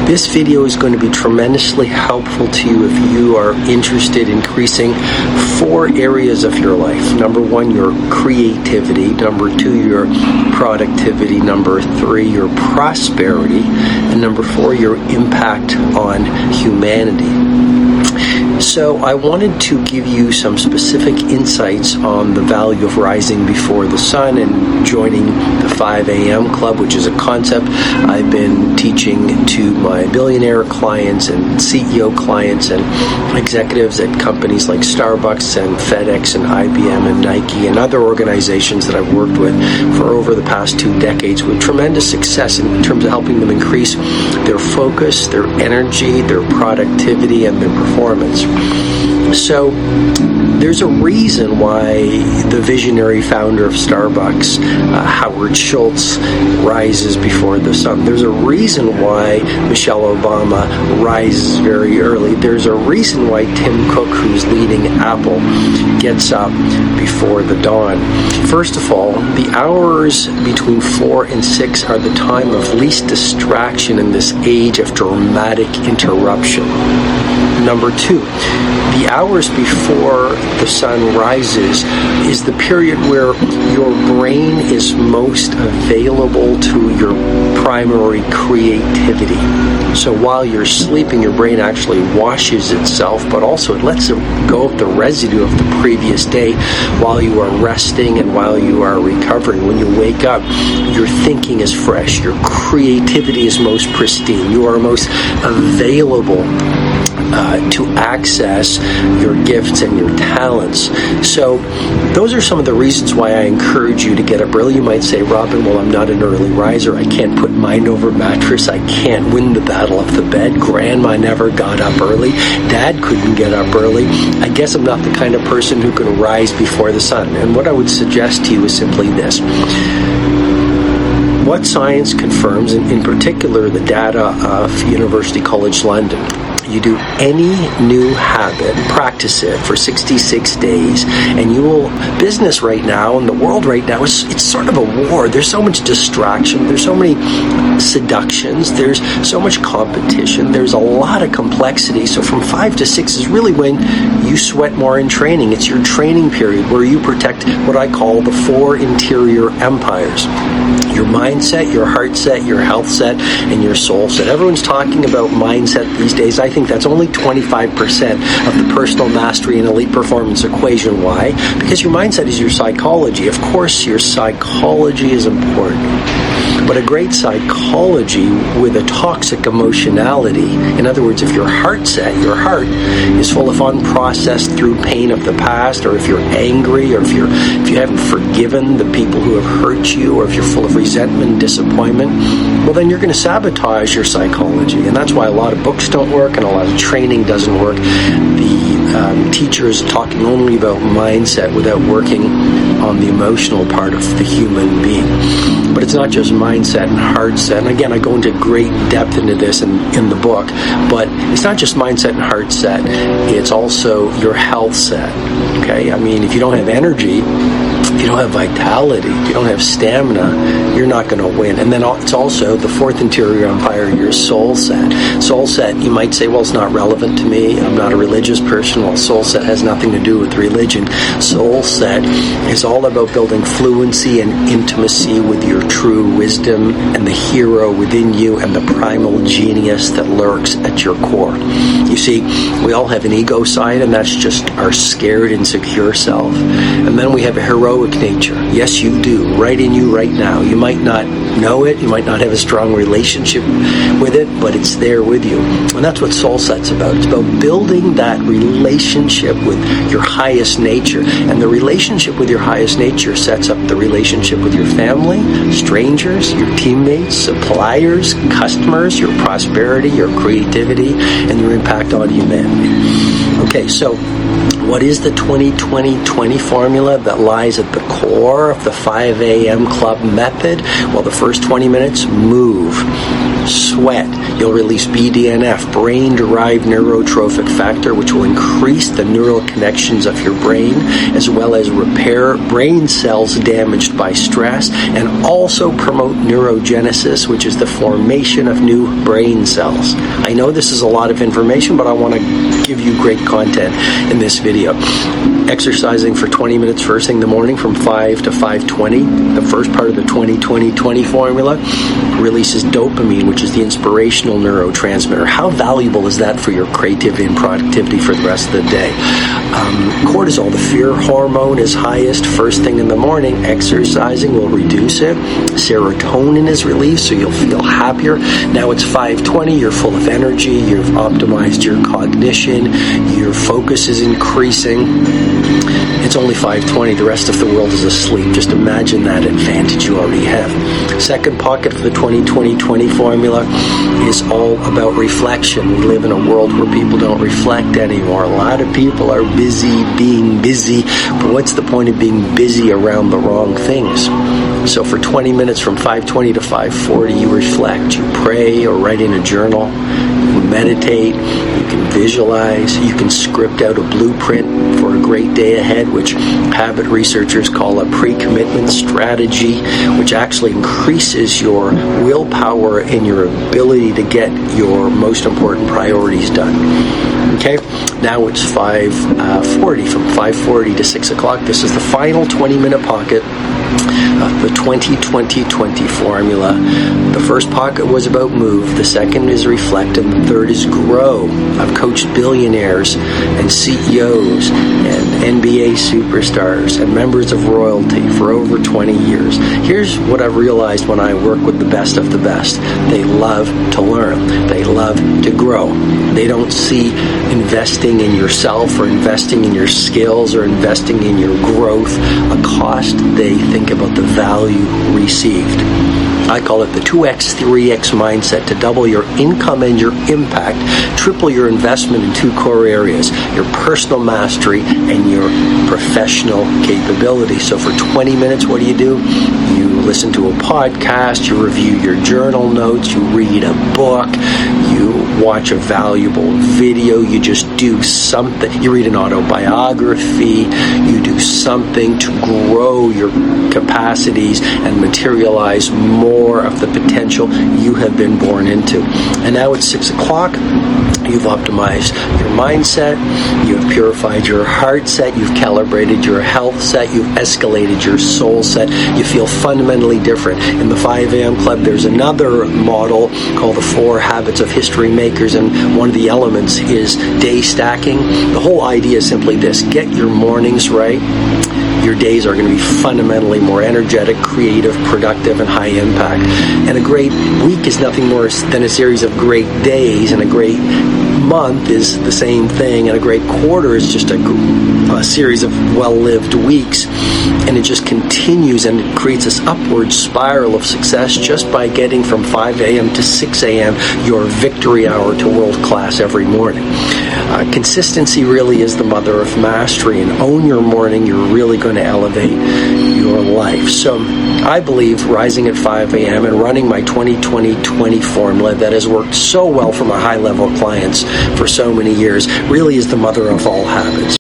This video is going to be tremendously helpful to you if you are interested in increasing 4 areas of your life. Number 1, your creativity. Number 2, your productivity. Number 3, your prosperity. And number 4, your impact on humanity. So I wanted to give you some specific insights on the value of rising before the sun and joining the 5 a.m. club, which is a concept I've been teaching to my billionaire clients and CEO clients and executives at companies like Starbucks and FedEx and IBM and Nike and other organizations that I've worked with for over the past 2 decades with tremendous success in terms of helping them increase their focus, their energy, their productivity, and their performance. So there's a reason why the visionary founder of Starbucks, Howard Schultz, rises before the sun. There's a reason why Michelle Obama rises very early. There's a reason why Tim Cook, who's leading Apple, gets up before the dawn. First of all, the hours between 4 and 6 are the time of least distraction in this age of dramatic interruption. Number 2, the hours before the sun rises is the period where your brain is most available to your primary creativity. So while you're sleeping, your brain actually washes itself, but also it lets go of the residue of the previous day while you are resting and while you are recovering. When you wake up, your thinking is fresh, your creativity is most pristine, you are most available to access your gifts and your talents. So those are some of the reasons why I encourage you to get up early. You might say, Robin, well, I'm not an early riser. I can't put mind over mattress. I can't win the battle of the bed. Grandma never got up early. Dad couldn't get up early. I guess I'm not the kind of person who can rise before the sun. And what I would suggest to you is simply this. What science confirms, and in particular the data of University College London, you do any new habit, practice it for 66 days, and you will, business right now, and the world right now, it's sort of a war. There's so much distraction, there's so many seductions, there's so much competition, there's a lot of complexity. So from 5 to 6 is really when you sweat more in training. It's your training period where you protect what I call the 4 interior empires. Your mindset, your heart set, your health set, and your soul set. Everyone's talking about mindset these days. I think that's only 25% of the personal mastery and elite performance equation. Why? Because your mindset is your psychology. Of course, your psychology is important. But a great psychology with a toxic emotionality, in other words, if your heart is full of unprocessed through pain of the past, or if you're angry, or if you haven't forgiven the people who have hurt you, or if you're full of resentment and disappointment, well, then you're going to sabotage your psychology. And that's why a lot of books don't work and a lot of training doesn't work. The teachers talking only about mindset without working on the emotional part of the human being. But it's not just mindset and heart set. And again, I go into great depth into this in the book. But it's not just mindset and heart set. It's also your health set. Okay? I mean, if you don't have energy, if you don't have vitality, if you don't have stamina, you're not going to win. And then it's also the 4th interior empire, your soul set. Soul set, you might say, well, it's not relevant to me. I'm not a religious person. Well, soul set has nothing to do with religion. Soul set is all about building fluency and intimacy with your true wisdom and the hero within you and the primal genius that lurks at your core. You see, we all have an ego side, and that's just our scared, insecure self. And then we have a heroic nature. Yes, you do, right in you right now. You might not know it, you might not have a strong relationship with it, but it's there with you. And that's what soul set's about. It's about building that relationship with your highest nature. And the relationship with your highest nature sets up the relationship with your family, strangers, your teammates, suppliers, customers, your prosperity, your creativity, and your impact on humanity. Okay, so what is the 20-20-20 formula that lies at the core of the 5 a.m. club method? Well, the first 20 minutes, move, sweat. You'll release BDNF, brain-derived neurotrophic factor, which will increase the neural connections of your brain, as well as repair brain cells damaged by stress, and also promote neurogenesis, which is the formation of new brain cells. I know this is a lot of information, but I want to give you great content in this video. Exercising for 20 minutes first thing in the morning from 5 to 5:20, the first part of the 20-20-20 formula, releases dopamine, which is the inspirational neurotransmitter. How valuable is that for your creativity and productivity for the rest of the day? Cortisol, the fear hormone, is highest first thing in the morning. Exercising will reduce it. Serotonin is released, so you'll feel happier. Now it's 5:20, you're full of energy, you've optimized your cognition, your focus is increasing. It's only 5:20, the rest of the world is asleep. Just imagine that advantage you already have. Second pocket for the 20-20-20 formula is all about reflection. We live in a world where people don't reflect anymore. A lot of people are busy being busy, but what's the point of being busy around the wrong things? So for 20 minutes from 5:20 to 5:40, you reflect, you pray or write in a journal, you meditate, you can visualize, you can script out a blueprint for a great day ahead, which habit researchers call a pre-commitment strategy, which actually increases your willpower and your ability to get your most important priorities done. Okay, now it's 5:40, from 5:40 to 6 o'clock. This is the final 20-minute pocket of the 20-20-20 formula. The first pocket was about move, the second is reflect, and the third is grow. I've coached billionaires and CEOs and NBA superstars and members of royalty for over 20 years. Here's what I've realized when I work with the best of the best. They love to learn. They love to grow. They don't see investing in yourself or investing in your skills or investing in your growth a cost. They think about the value received. I call it the 2x, 3x mindset, to double your income and your impact, triple your investment in two core areas, your personal mastery and your professional capability. So for 20 minutes, what do? You listen to a podcast, you review your journal notes, you read a book, you watch a valuable video, you just do something, you read an autobiography, you do something to grow your capacities and materialize more of the potential you have been born into. And now it's 6 o'clock. You've optimized your mindset, you've purified your heart set, you've calibrated your health set, you've escalated your soul set, you feel fundamentally different. In the 5 a.m. Club, there's another model called the 4 Habits of History Makers, and one of the elements is day stacking. The whole idea is simply this: get your mornings right. Your days are going to be fundamentally more energetic, creative, productive, and high impact. And a great week is nothing more than a series of great days, and a great month is the same thing, and a great quarter is just a series of well-lived weeks. And it just continues, and it creates this upward spiral of success just by getting from 5 a.m. to 6 a.m. your victory hour to world class every morning. Consistency really is the mother of mastery, and own your morning. You're really going to elevate your life. So I believe rising at 5 a.m. and running my 20-20-20 formula that has worked so well for my high-level clients for so many years really is the mother of all habits.